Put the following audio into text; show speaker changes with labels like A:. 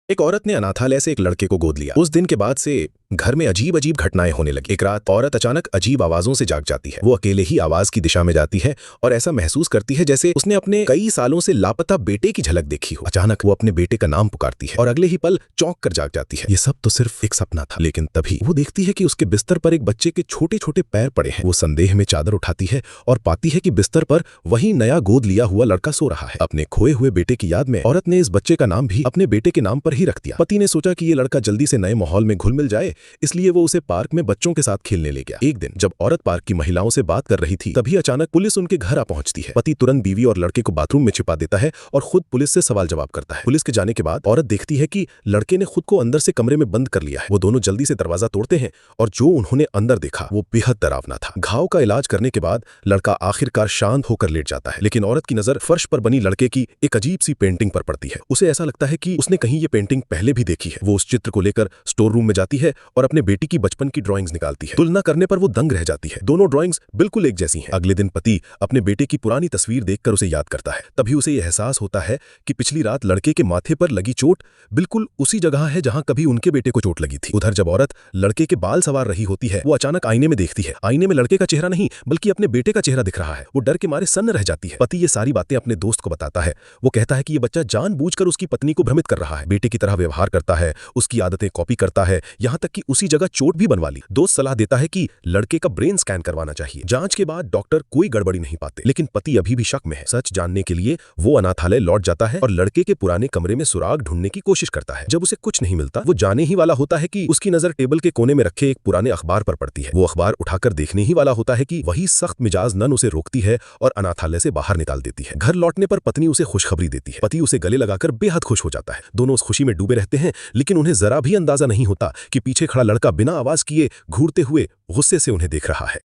A: एक औरत ने अनाथालय से एक लड़के को गोद लिया। उस दिन के बाद से घर में अजीब अजीब घटनाएं होने लगी। एक रात औरत अचानक अजीब आवाजों से जाग जाती है। वो अकेले ही आवाज की दिशा में जाती है और ऐसा महसूस करती है जैसे उसने अपने कई सालों से लापता बेटे की झलक देखी हो। अचानक वो अपने बेटे का नाम पुकारती है और अगले ही पल चौंक कर जाग जाती है। ये सब तो सिर्फ एक सपना था। लेकिन तभी वो देखती है कि उसके बिस्तर पर एक बच्चे के छोटे छोटे पैर पड़े हैं। वो संदेह में चादर उठाती है और पाती है कि बिस्तर पर वही नया गोद लिया हुआ लड़का सो रहा है। अपने खोए हुए बेटे की याद में औरत ने इस बच्चे का नाम भी अपने बेटे के नाम पर ही रख दिया। पति ने सोचा कि ये लड़का जल्दी से नए माहौल में घुल मिल जाए, इसलिए वो उसे पार्क में बच्चों के साथ खेलने ले गया। एक दिन जब औरत पार्क की महिलाओं से बात कर रही थी, तभी अचानक पुलिस उनके घर आ पहुंचती है। पति तुरंत बीवी और लड़के को बाथरूम में छिपा देता है और खुद पुलिस से सवाल जवाब करता है। पुलिस के जाने के बाद औरत देखती है कि लड़के ने खुद को अंदर से कमरे में बंद कर लिया है। वो दोनों जल्दी से दरवाजा तोड़ते हैं और जो उन्होंने अंदर देखा वो बेहद डरावना था। घाव का इलाज करने के बाद लड़का आखिरकार शांत होकर लेट जाता है, लेकिन औरत की नजर फर्श पर बनी लड़के की एक अजीब सी पेंटिंग पर पड़ती है। उसे ऐसा लगता है कि उसने कहीं ये पेंटिंग पहले भी देखी है। वो उस चित्र को लेकर स्टोर रूम में जाती है और अपने बेटी की बचपन की ड्राइंग्स निकालती है। तुलना करने पर वो दंग रह जाती है। दोनों ड्राइंग्स बिल्कुल एक जैसी हैं। अगले दिन पति अपने बेटे की पुरानी तस्वीर देखकर उसे याद करता है। तभी उसे यह एहसास होता है कि पिछली रात लड़के के माथे पर लगी चोट बिल्कुल उसी जगह है जहां कभी उनके बेटे को चोट लगी थी। उधर जब औरत लड़के के बाल संवार रही होती है, वो अचानक आईने में देखती है। आईने में लड़के का चेहरा नहीं बल्कि अपने बेटे का चेहरा दिख रहा है। वो डर के मारे सन्न रह जाती है। पति ये सारी बातें अपने दोस्त को बताता है। वो कहता है कि ये बच्चा जानबूझकर उसकी पत्नी को भ्रमित कर रहा है, बेटे की तरह व्यवहार करता है, उसकी आदतें कॉपी करता है, यहां तक कि उसी जगह चोट भी बनवा ली। दोस्त सलाह देता है कि लड़के का ब्रेन स्कैन करवाना चाहिए। जांच के बाद डॉक्टर कोई गड़बड़ी नहीं पाते, लेकिन पति अभी भी शक में है। सच जानने के लिए वो अनाथालय लौट जाता है और लड़के के पुराने कमरे में सुराग ढूंढने की कोशिश करता है। जब उसे कुछ नहीं मिलता, वो जाने ही वाला होता है कि उसकी नजर टेबल के कोने में रखे एक पुराने अखबार पर पड़ती है। वो अखबार उठाकर देखने ही वाला होता है कि वही सख्त मिजाज नन उसे रोकती है और अनाथालय से बाहर निकाल देती है। घर लौटने पर पत्नी उसे खुशखबरी देती है। पति उसे गले लगाकर बेहद खुश हो जाता है। दोनों उस खुशी में डूबे रहते हैं, लेकिन उन्हें जरा भी अंदाजा नहीं होता कि पीछे खड़ा लड़का बिना आवाज किए घूरते हुए गुस्से से उन्हें देख रहा है।